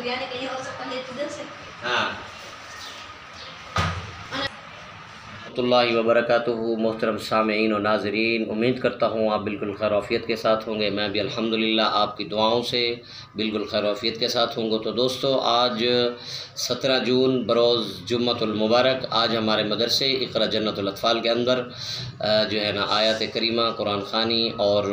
बिरयानी कहीं और से पहले इधर से। हाँ रहमतुल्लाहि व बरकातुहू। मोहतरम सामीईन और नाज़रीन, उम्मीद करता हूँ आप बिल्कुल खैरियत के साथ होंगे। मैं भी अल्हम्दुलिल्लाह आपकी दुआओं से बिल्कुल खैरियत के साथ होंगे। तो दोस्तों, आज 17 जून बरोज़ जुम्मतुल मुबारक, आज हमारे मदरसे इक़रा जन्नतुल अतफ़ाल के अंदर जो है ना आयत करीमा, कुरान ख़ानी और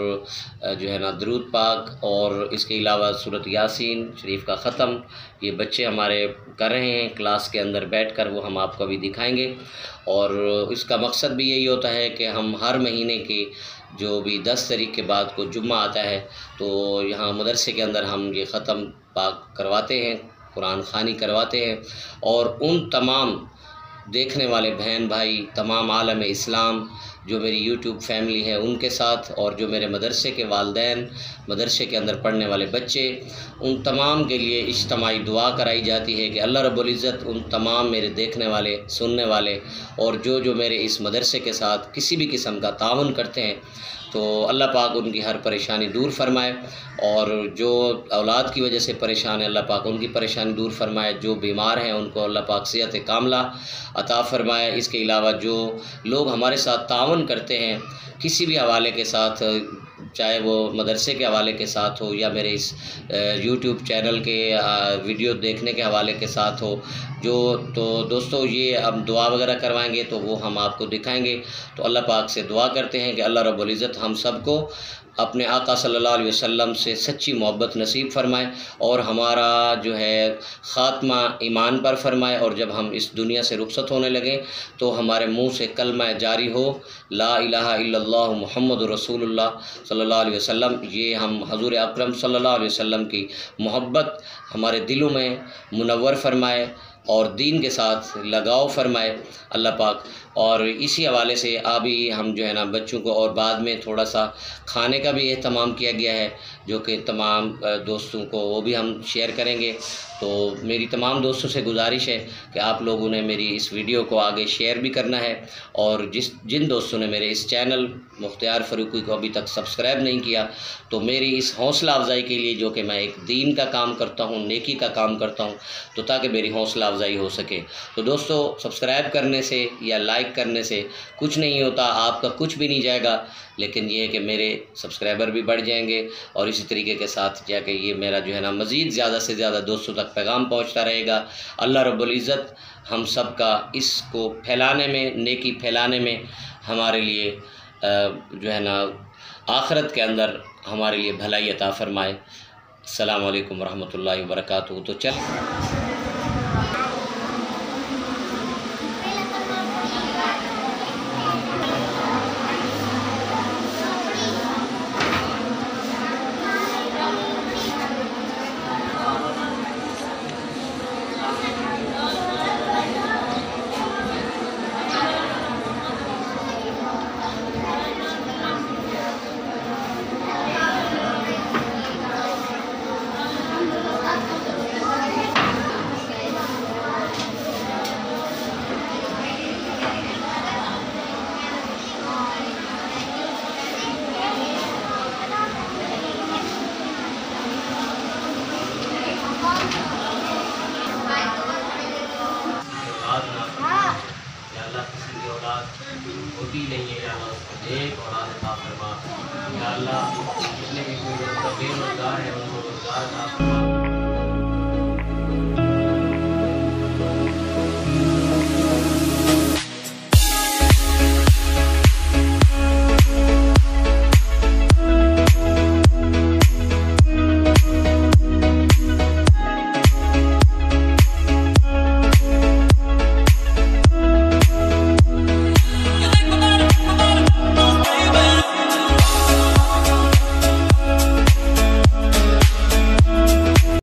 जो है ना दरूद पाक और इसके अलावा सूरत यासीन शरीफ का ख़त्म ये बच्चे हमारे कर रहे हैं क्लास के अंदर बैठकर, वो हम आपको अभी दिखाएंगे। और इसका मकसद भी यही होता है कि हम हर महीने के जो भी 10 तारीख के बाद को जुम्मा आता है तो यहाँ मदरसे के अंदर हम ये ख़त्म पाक करवाते हैं, कुरान ख़ानी करवाते हैं। और उन तमाम देखने वाले बहन भाई, तमाम आलम इस्लाम जो मेरी यूट्यूब फैमिली है उनके साथ, और जो मेरे मदरसे के वालिदैन, मदरसे के अंदर पढ़ने वाले बच्चे, उन तमाम के लिए इज्तिमाई दुआ कराई जाती है कि अल्लाह रब्बुल इज़्ज़त उन तमाम मेरे देखने वाले, सुनने वाले और जो मेरे इस मदरसे के साथ किसी भी किस्म का ताउन करते हैं तो अल्लाह पाक उनकी हर परेशानी दूर फरमाए। और जो औलाद की वजह से परेशान है, अल्लाह पाक उनकी परेशानी दूर फरमाए। जो बीमार हैं उनको अल्लाह पाक सेहत कामला अता फरमाए। इसके अलावा जो लोग हमारे साथ ताउन करते हैं किसी भी हवाले के साथ, चाहे वो मदरसे के हवाले के साथ हो या मेरे इस यूट्यूब चैनल के वीडियो देखने के हवाले के साथ हो, तो दोस्तों ये अब दुआ वगैरह करवाएंगे तो वो हम आपको दिखाएंगे। तो अल्लाह पाक से दुआ करते हैं कि अल्लाह रब्बुल इज़्ज़त हम सबको अपने आका सल्लल्लाहु अलैहि वसल्लम से सच्ची मोहब्बत नसीब फरमाए और हमारा जो है ख़ात्मा ईमान पर फरमाए। और जब हम इस दुनिया से रुखसत होने लगें तो हमारे मुंह से कलमा जारी हो ला इलाहा इल्लल्लाह मुहम्मदुर रसूलुल्लाह सल्लल्लाहु अलैहि वसल्लम। ये हम हज़ूर अकरम सल्लल्लाहु अलैहि वसल्लम की मोहब्बत हमारे दिलों में मुनव्वर फरमाए और दीन के साथ लगाव फरमाए अल्लाह पाक। और इसी हवाले से अभी हम जो है ना बच्चों को, और बाद में थोड़ा सा खाने का भी एहतमाम किया गया है जो कि तमाम दोस्तों को वो भी हम शेयर करेंगे। तो मेरी तमाम दोस्तों से गुजारिश है कि आप लोगों ने मेरी इस वीडियो को आगे शेयर भी करना है। और जिन दोस्तों ने मेरे इस चैनल मुख्तियार फ़ारूकी को अभी तक सब्सक्राइब नहीं किया तो मेरी इस हौसला अफजाई के लिए, जो कि मैं एक दीन का काम करता हूँ, नेकी का काम करता हूँ, तो ताकि मेरी हौसला अफजाई हो सके। तो दोस्तों, सब्सक्राइब करने से या लाइक करने से कुछ नहीं होता, आपका कुछ भी नहीं जाएगा, लेकिन ये है कि मेरे सब्सक्राइबर भी बढ़ जाएंगे और इसी तरीके के साथ जाके ये मेरा जो है ना मज़ीद ज़्यादा से ज़्यादा दोस्तों तक पैगाम पहुंचता रहेगा। अल्लाह रब्बुल इज़्ज़त हम सब का इसको फैलाने में, नेकी फैलाने में हमारे लिए जो है ना आखिरत के अंदर हमारे लिए भलाई अता फ़रमाए। अस्सलामु अलैकुम रहमतुल्लाहि व बरकातुहू। तो चल होती नहीं है, या अल्लाह उसको नेक औलाद अता फरमा। या अल्लाह जितने भी कोई बेरोज़गार है उनको रोज़गार अता फरमा।